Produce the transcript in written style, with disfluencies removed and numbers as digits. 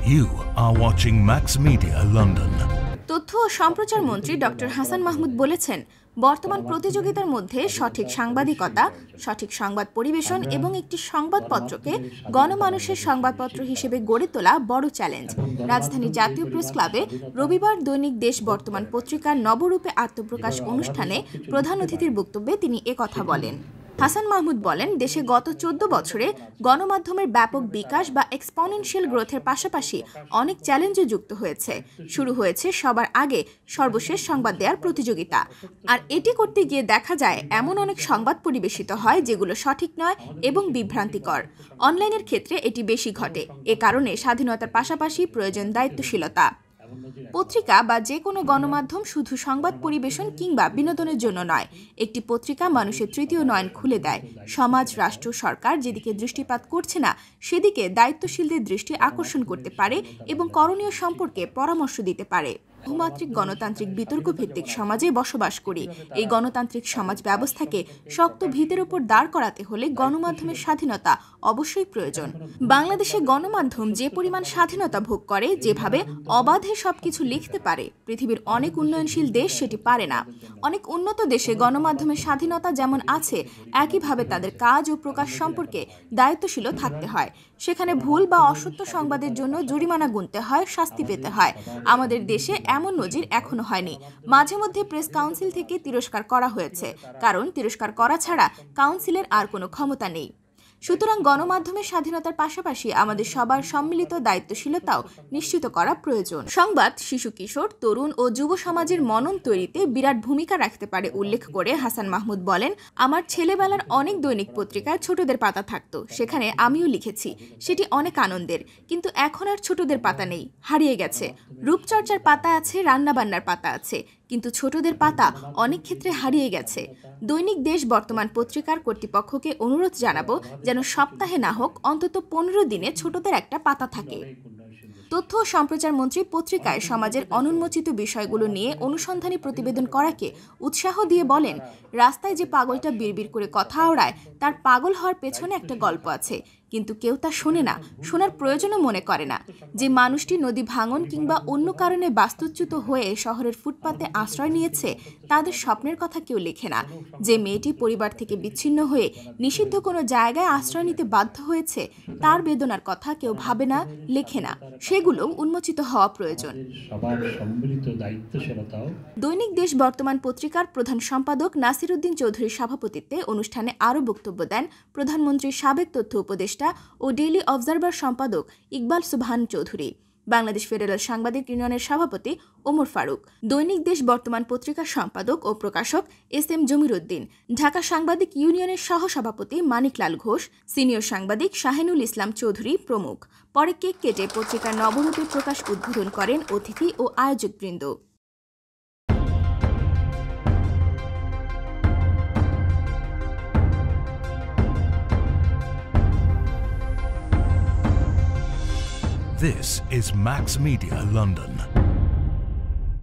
You are watching Max Media London. তথ্য ও সম্প্রচার মন্ত্রী ডক্টর হাসান মাহমুদ বলেছেন, বর্তমান প্রতিযোগিতার মধ্যে সঠিক সাংবাদিকতা, সঠিক সংবাদ পরিবেশন এবং একটি সংবাদপত্রকে গণমানুষের সংবাদপত্র হিসেবে গড়ে তোলা বড় চ্যালেঞ্জ। রাজধানীর জাতীয় প্রেস ক্লাবে রবিবার দৈনিক দেশ বর্তমান পত্রিকার নবরূপে আত্মপ্রকাশ অনুষ্ঠানে প্রধান অতিথির বক্তব্যে তিনি একথা বলেন। হাসান মাহমুদ বলেন, দেশে গত 14 বছরে গণমাধ্যমের ব্যাপক বিকাশ বা এক্সপোনেনশিয়াল গ্রোথের পাশাপাশি অনেক চ্যালেঞ্জও যুক্ত হয়েছে। শুরু হয়েছে সবার আগে সর্বশেষ সংবাদ দেওয়ার প্রতিযোগিতা, আর এটি করতে গিয়ে দেখা যায় এমন অনেক সংবাদ পরিবেশিত হয় যেগুলো সঠিক নয় এবং বিভ্রান্তিকর। অনলাইনের ক্ষেত্রে এটি বেশি ঘটে। এ কারণে স্বাধীনতার পাশাপাশি প্রয়োজন দায়িত্বশীলতা। পত্রিকা বা যে কোনো গণমাধ্যম শুধু সংবাদ পরিবেশন কিংবা বিনোদনের জন্য নয়। একটি পত্রিকা মানুষের তৃতীয় নয়ন খুলে দেয়। সমাজ, রাষ্ট্র, সরকার যেদিকে দৃষ্টিপাত করছে না সেদিকে দায়িত্বশীলদের দৃষ্টি আকর্ষণ করতে পারে এবং করণীয় সম্পর্কে পরামর্শ দিতে পারে। বহুমাত্রিক গণতান্ত্রিক বিতর্ক ভিত্তিক সমাজে বসবাস করি। এই গণতান্ত্রিক সমাজ ব্যবস্থাকে শক্ত ভিতের উপর দাঁড় করাতে হলে গণমাধ্যমের স্বাধীনতা অবশ্যই প্রয়োজন। বাংলাদেশে গণমাধ্যম যে পরিমাণ স্বাধীনতা ভোগ করে, যেভাবে অবাধে সবকিছু লিখতে পারে, পৃথিবীর অনেক উন্নয়নশীল দেশ সেটি পারে না। অনেক উন্নত দেশে গণমাধ্যমের স্বাধীনতা যেমন আছে, একইভাবে তাদের কাজ ও প্রকাশ সম্পর্কে দায়িত্বশীল থাকতে হয়। সেখানে ভুল বা অসত্য সংবাদের জন্য জরিমানা গুনতে হয়, শাস্তি পেতে হয়। আমাদের দেশে এমন নজির এখনো হয়নি। মাঝে মধ্যে প্রেস কাউন্সিল থেকে তিরস্কার করা হয়েছে, কারণ তিরস্কার করা ছাড়া কাউন্সিলের আর কোনো ক্ষমতা নেই। সুতরাং গণমাধ্যমের স্বাধীনতার পাশাপাশি আমাদের সবার সম্মিলিত দায়িত্বশীলতাও নিশ্চিত করা প্রয়োজন। সংবাদ শিশু, কিশোর, তরুণ ও যুব সমাজের মনন তৈরিতে বিরাট ভূমিকা রাখতে পারে উল্লেখ করে হাসান মাহমুদ বলেন, আমার ছেলেবেলার অনেক দৈনিক পত্রিকায় ছোটদের পাতা থাকতো, সেখানে আমিও লিখেছি। সেটি অনেক আনন্দের, কিন্তু এখন আর ছোটদের পাতা নেই, হারিয়ে গেছে। রূপচর্চার পাতা আছে, রান্নাবান্নার পাতা আছে, কিন্তু ছোটদের পাতা অনেক ক্ষেত্রে হারিয়ে গেছে। দৈনিক দেশ বর্তমান পত্রিকার কর্তৃপক্ষকে অনুরোধ জানাবো যেন সপ্তাহে না হোক অন্তত 15 দিনে ছোটদের একটা পাতা থাকে। তথ্য ও সম্প্রচার মন্ত্রী পত্রিকায় সমাজের অনুন্মোচিত বিষয়গুলো নিয়ে অনুসন্ধানী প্রতিবেদন করাকে উৎসাহ দিয়ে বলেন, রাস্তায় যে পাগলটা বিড়বিড় করে কথা ওড়ায়, তার পাগল হওয়ার পেছনে একটা গল্প আছে, কিন্তু কেউ তা শোনে না, শোনার প্রয়োজনও মনে করে না। যে মানুষটি নদী ভাঙন কিংবা অন্য কারণে বাস্তুচ্যুত হয়ে শহরের ফুটপাতে আশ্রয় নিয়েছে, তাদের স্বপ্নের কথা কেউ লেখে না। যে মেয়েটি পরিবার থেকে বিচ্ছিন্ন হয়ে নিষিদ্ধ কোনো জায়গায় আশ্রয় নিতে বাধ্য হয়েছে, তার বেদনার কথা কেউ ভাবে না, লেখে না। সেগুলো উন্মোচিত হওয়া প্রয়োজন। দৈনিক দেশ বর্তমান পত্রিকার প্রধান সম্পাদক নাসিরউদ্দিন চৌধুরীর সভাপতিত্বে অনুষ্ঠানে আরও বক্তব্য দেন প্রধানমন্ত্রীর সাবেক তথ্য উপদেষ্টা ও ডেইলি অবজারভার সম্পাদক ইকবাল সুবহান চৌধুরী, বাংলাদেশ ফেডারেল সাংবাদিক ইউনিয়নের সভাপতি ওমর ফারুক, দৈনিক দেশ বর্তমান পত্রিকার সম্পাদক ও প্রকাশক এস.এম. জমির উদ্দিন, ঢাকা সাংবাদিক ইউনিয়নের সহসভাপতি মানিকলাল ঘোষ, সিনিয়র সাংবাদিক শাহিনুল ইসলাম চৌধুরী প্রমুখ। পরে কেক কেটে পত্রিকার নবরূপে প্রকাশ উদ্বোধন করেন অতিথি ও আয়োজকবৃন্দ। This is Max Media London.